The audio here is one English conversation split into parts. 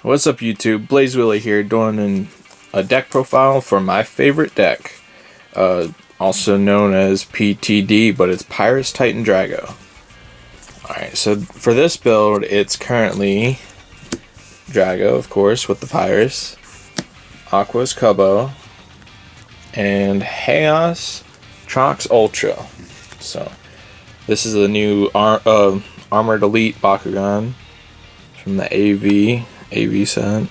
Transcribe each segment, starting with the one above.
What's up YouTube, Blaze Willie here doing a deck profile for my favorite deck, also known as PTD, but it's Pyrus Titan Drago. Alright, so for this build, it's currently Drago, of course, with the Pyrus, Aquos Kubo, and Haos Trox Ultra. So, this is the new Armored Elite Bakugan from the AV set.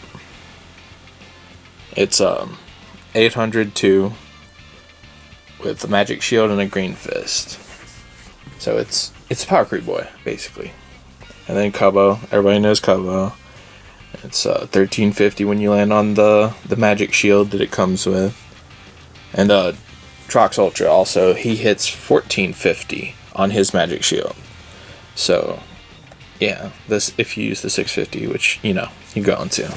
It's 802 with a magic shield and a green fist. So it's a power creep boy basically. And then Kubo, everybody knows Kubo. It's 1350 when you land on the magic shield that it comes with. And Trox Ultra also, he hits 1450 on his magic shield. So yeah, this if you use the 650, which you know you're going to.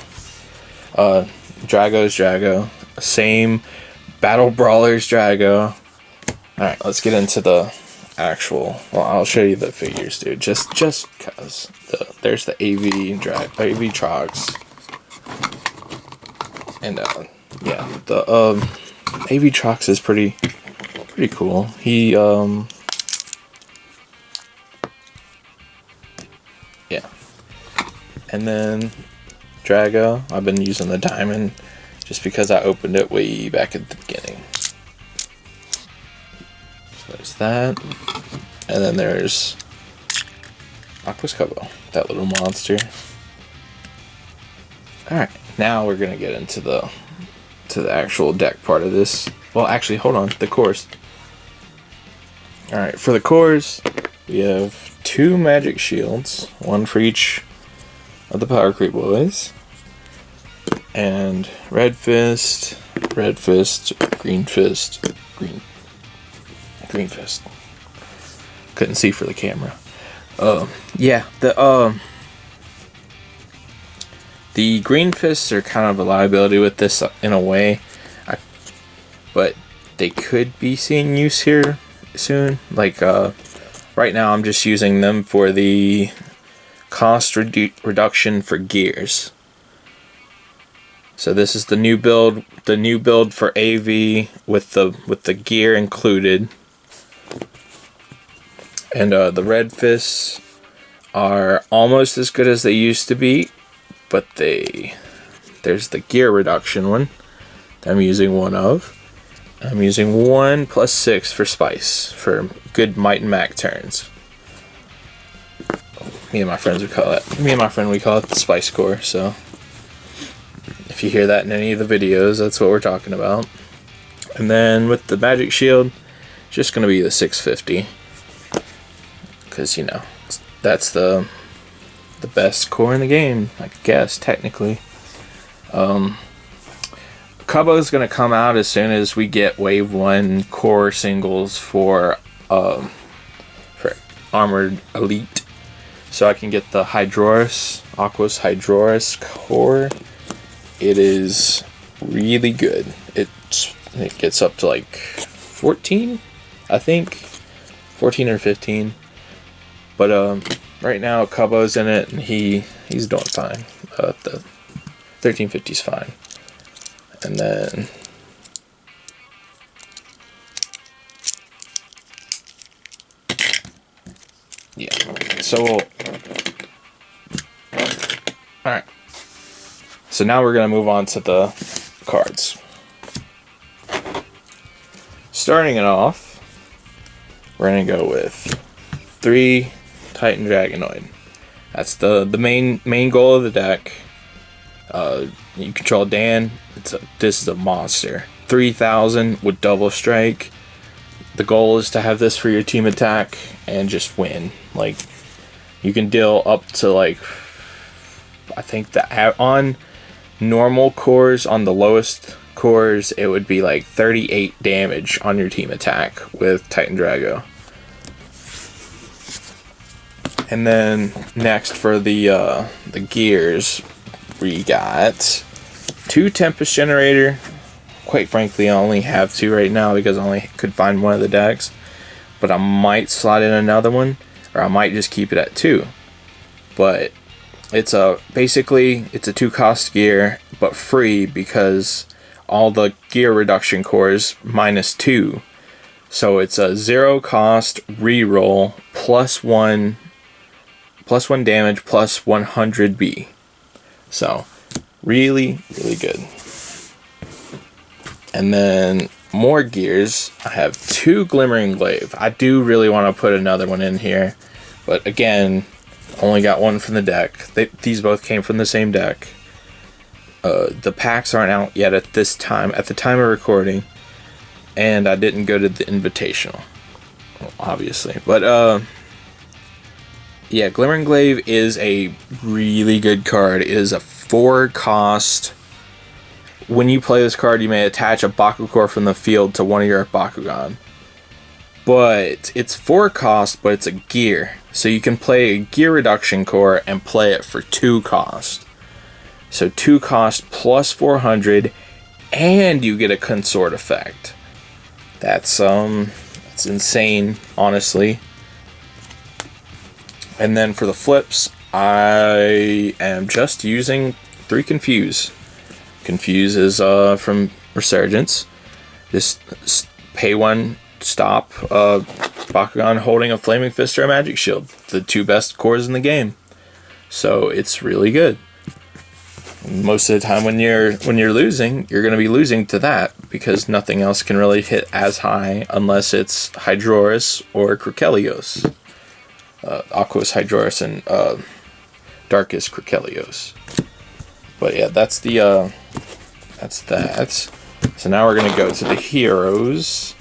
Drago's Drago, same Battle Brawler's Drago. All right, let's get into the actual. Well, I'll show you the figures, dude. Just cause there's the AV Trox, and yeah, the AV Trox is pretty cool. He yeah. And then Drago, I've been using the diamond just because I opened it way back at the beginning. So there's that. And then there's Aquos Kubo, that little monster. Alright, now we're gonna get into the actual deck part of this. Well, actually, hold on, the cores. Alright, for the cores, we have 2 magic shields, one for each of the power creep boys, and red fist, green fist. Couldn't see for the camera. Yeah, the green fists are kind of a liability with this in a way, but they could be seeing use here soon. Like right now, I'm just using them for the cost reduction for gears. So this is the new build for AV with the gear included. And the red fists are almost as good as they used to be, but there's the gear reduction one that I'm using one of. I'm using 1 + 6 for spice for good might and mac turns. Me and my friend we call it the spice core. So if you hear that in any of the videos, that's what we're talking about. And then with the magic shield, it's just gonna be the 650, because you know that's the best core in the game, I guess technically. Kubo is gonna come out as soon as we get Wave 1 core singles for Armored Elite. So I can get the Aquos Hydroris core. It is really good. It gets up to like 14, I think, 14 or 15. But right now Kubo's in it and he's doing fine. The 1350's fine. And then yeah. So alright. So now we're gonna move on to the cards. Starting it off, we're gonna go with 3 Titan Dragonoid. That's the main goal of the deck. You control Dan. This is a monster. 3000 with double strike. The goal is to have this for your team attack and just win. Like, you can deal up to like, I think that on normal cores, on the lowest cores, it would be like 38 damage on your team attack with Titan Drago. And then next for the gears, we got 2 Tempest Generator, quite frankly, I only have 2 right now because I only could find one of the decks. But I might slot in another one, or I might just keep it at 2. But it's basically it's a 2-cost gear, but free because all the gear reduction cores -2. So it's a 0-cost reroll +1 damage plus 100 B. So really good. And then more gears. I have 2 Glimmering Glaive. I do really want to put another one in here, but again, only got one from the deck. These both came from the same deck. The packs aren't out yet at the time of recording, and I didn't go to the invitational, obviously. But yeah, Glimmering Glaive is a really good card. It is a 4-cost. When you play this card, you may attach a Bakugan from the field to one of your Bakugan. But it's 4-cost, but it's a gear. So you can play a gear reduction core and play it for 2-cost. So 2-cost plus 400, and you get a consort effect. That's insane, honestly. And then for the flips, I am just using 3 Confuse. Confuse is from Resurgence. Just pay 1, stop Bakugan holding a Flaming Fist or a Magic Shield. The 2 best cores in the game. So it's really good. Most of the time when you're losing, you're going to be losing to that because nothing else can really hit as high unless it's Hydroris or Krikelios. Aquos, Hydroris, and Darkest Krikelios. But yeah, that's that. So now we're gonna go to the heroes.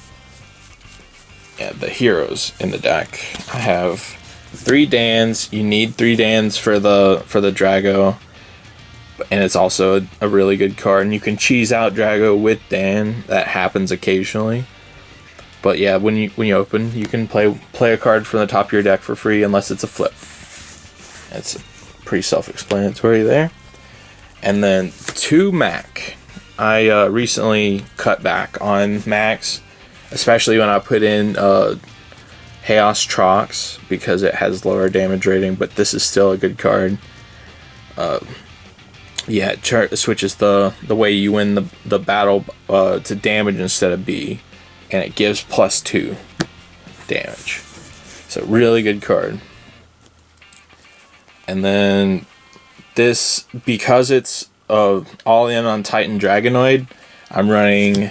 Yeah, the heroes in the deck. I have 3 Dans. You need 3 Dans for the Drago, and it's also a really good card. And you can cheese out Drago with Dan. That happens occasionally. But yeah, when you open, you can play a card from the top of your deck for free unless it's a flip. It's pretty self-explanatory there. And then 2 Mac. I recently cut back on Max, especially when I put in Haos Trox because it has lower damage rating, but this is still a good card. Yeah, it switches the way you win the battle to damage instead of B. And it gives +2 damage. So really good card. And then this, because it's all in on Titan Dragonoid, I'm running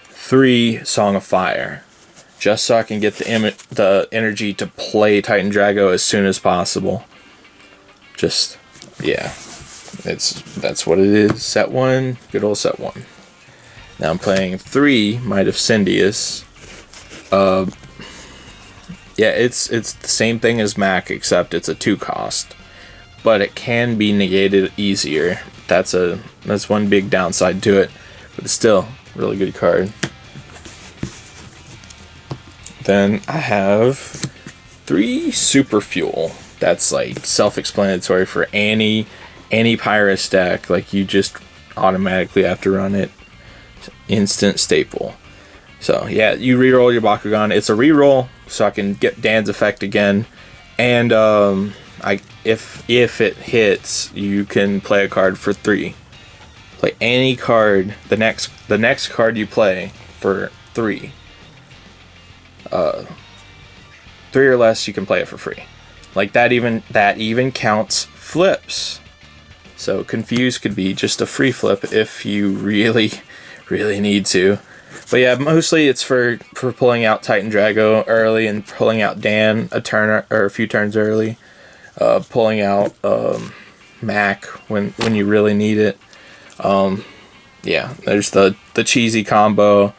3 Song of Fire. Just so I can get the energy to play Titan Drago as soon as possible. Just, yeah. That's what it is. Set 1, good old set 1. Now I'm playing 3 Might of Syndius. Yeah, it's the same thing as Mac, except it's a 2-cost, but it can be negated easier. That's one big downside to it, but it's still a really good card. Then I have 3 Super Fuel. That's like self-explanatory for any Pyrus deck. Like you just automatically have to run it. Instant staple. So yeah, you reroll your Bakugan. It's a reroll, so I can get Dan's effect again. And if it hits, you can play a card for 3. Play any card. The next card you play for 3. 3 or less, you can play it for free. Like that even counts flips. So Confuse could be just a free flip if you really need to. But yeah, mostly it's for pulling out Titan Drago early and pulling out Dan a turn or a few turns early. Pulling out Mac when you really need it. Yeah, there's the cheesy combo,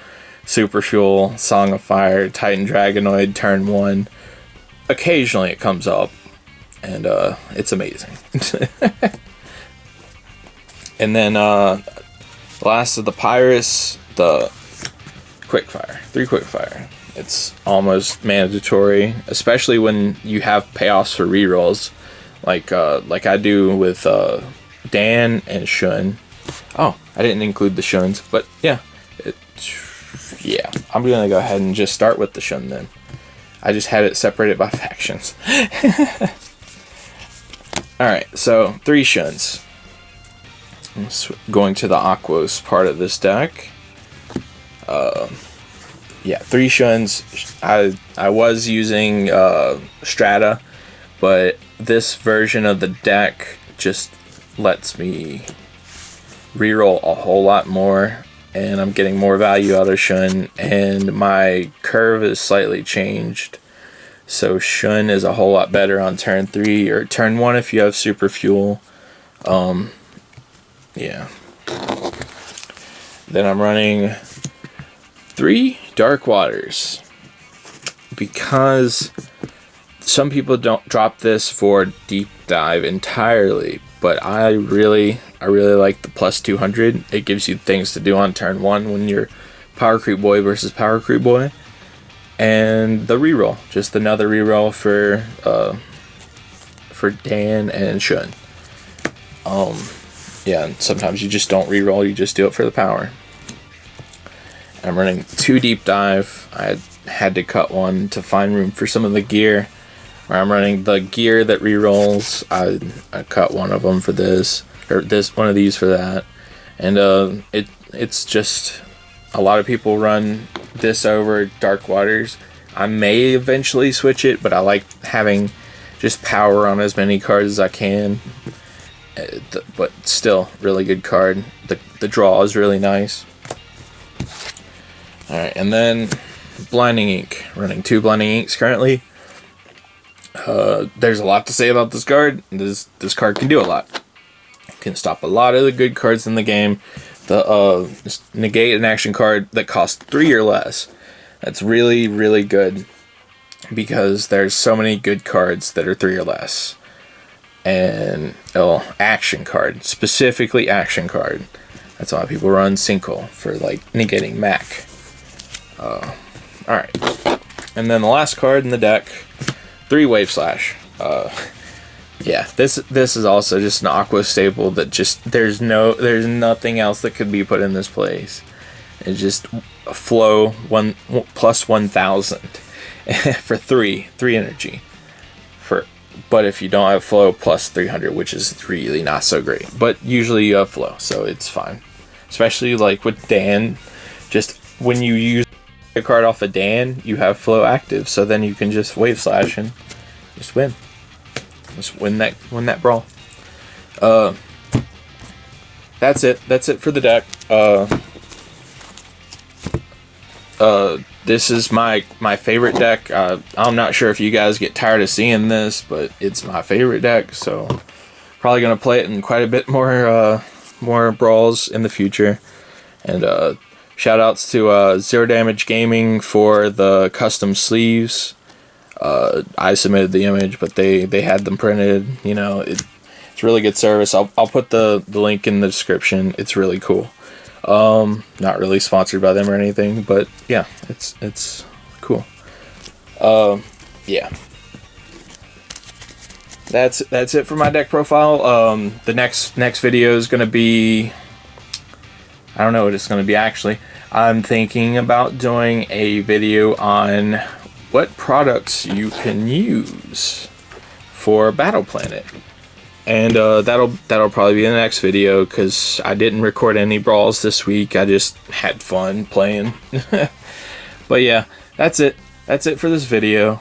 Super Fuel, Song of Fire, Titan Dragonoid, turn 1. Occasionally it comes up, and it's amazing. And then last of the Pyrus, the Quickfire. 3 Quickfire. It's almost mandatory, especially when you have payoffs for rerolls, like I do with Dan and Shun. Oh, I didn't include the Shuns, but yeah, yeah, I'm gonna go ahead and just start with the Shun then. I just had it separated by factions. Alright, so 3 Shuns. Going to the Aquos part of this deck. Yeah, 3 Shuns. I was using Strata, but this version of the deck just lets me reroll a whole lot more, and I'm getting more value out of Shun, and my curve is slightly changed. So Shun is a whole lot better on turn 3 or turn 1 if you have super fuel. Yeah. Then I'm running 3 Dark Waters, because some people don't drop this for deep dive entirely, but I really like the plus 200. It gives you things to do on turn 1 when you're Power Creep Boy versus Power Creep Boy. And the reroll, just another reroll for Dan and Shun. Yeah, and sometimes you just don't reroll, you just do it for the power. I'm running 2 deep dive. I had to cut one to find room for some of the gear. Where I'm running the gear that rerolls. I cut one of them for this, or one of these for that, and it's just a lot of people run this over Dark Waters. I may eventually switch it, but I like having just power on as many cards as I can. But still, really good card. The draw is really nice. Alright, and then Blinding Ink. Running 2 Blinding Inks currently. There's a lot to say about this card. This card can do a lot. It can stop a lot of the good cards in the game. Negate an action card that costs 3 or less. That's really, really good, because there's so many good cards that are 3 or less. And action card, specifically action card. That's why people run Sinkhole for like negating Mac. Alright, and then the last card in the deck, 3 Wave Slash. Yeah, this is also just an Aqua staple that just there's nothing else that could be put in this place. It's just a flow plus 1,000 for 3 energy. But if you don't have flow, plus 300, which is really not so great. But usually you have flow, so it's fine. Especially like with Dan, just when you use a card off of Dan, you have flow active, so then you can just Wave Slash and just win. Just win that brawl. That's it. That's it for the deck. This is my favorite deck. I'm not sure if you guys get tired of seeing this, but it's my favorite deck, so probably gonna play it in quite a bit more brawls in the future. And shout outs to Zero Damage Gaming for the custom sleeves. I submitted the image, but they had them printed. You know, it's really good service. I'll put the link in the description. It's really cool. Not really sponsored by them or anything, but yeah, it's cool. Yeah. That's it for my deck profile. The next video is gonna be, I don't know what it's gonna be actually. I'm thinking about doing a video on what products you can use for Battle Planet. And that'll probably be in the next video, because I didn't record any brawls this week. I just had fun playing. But yeah, that's it for this video.